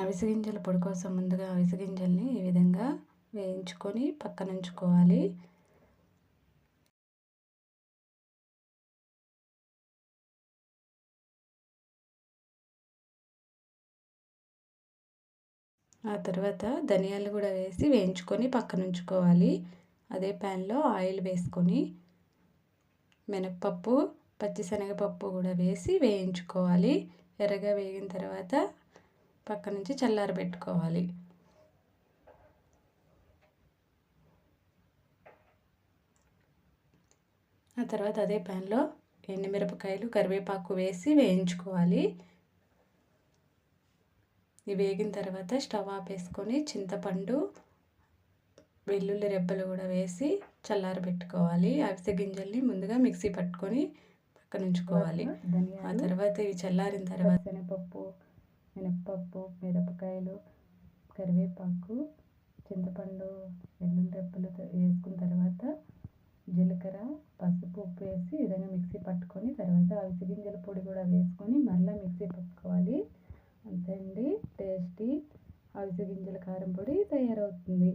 అవిసె గింజల పొడి కోసం ముందుగా అవిసె గింజల్ని ఈ విధంగా వేయించుకొని పక్కన ఉంచుకోవాలి. ఆ తర్వాత ధనియాలు కూడా వేసి వేయించుకొని పక్కన ఉంచుకోవాలి. అదే ప్యాన్లో ఆయిల్ వేసుకొని మినప్పప్పు, పచ్చిశనగపప్పు కూడా వేసి వేయించుకోవాలి. ఎర్రగా వేగిన తర్వాత పక్క నుంచి చల్లారబెట్టుకోవాలి. ఆ తర్వాత అదే ప్యాన్లో ఎండుమిరపకాయలు, కరివేపాకు వేసి వేయించుకోవాలి. ఇవి వేగిన తర్వాత స్టవ్ ఆపేసుకొని చింతపండు, వెల్లుల్లి రెబ్బలు కూడా వేసి చల్లారబెట్టుకోవాలి. అవిసె గింజల్ని ముందుగా మిక్సీ పట్టుకొని పక్కన ఉంచుకోవాలి. ఆ తర్వాత ఇవి చల్లారిన తర్వాత శనగపప్పు, మినప్పప్పు, మిరపకాయలు, కరివేపాకు, చింతపండు, వెల్లుల్లి రెబ్బలు వేసుకున్న తర్వాత జీలకర్ర, పసుపు, ఉప్పు వేసి ఈ విధంగా మిక్సీ పట్టుకొని తర్వాత అవిసె గింజల పొడి కూడా వేసుకొని మళ్ళీ మిక్సీ పట్టుకోవాలి. అంతే అండి, టేస్టీ అవిసె గింజల కారం పొడి తయారవుతుంది.